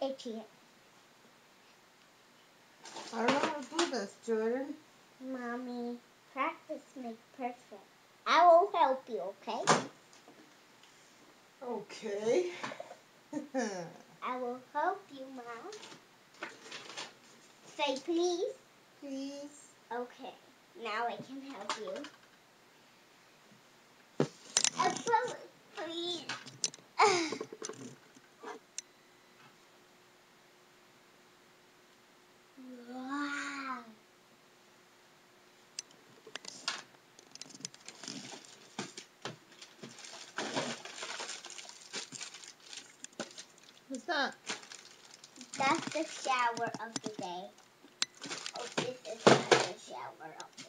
itchy. I don't know how to do this, Jordan. Mommy, practice makes perfect. I will help you, okay? Okay. I will help you, Mom. Say please. Please. Okay, now I can help you. Please. Wow. What's that? That's the shower of the day. Oh, this is not the shower of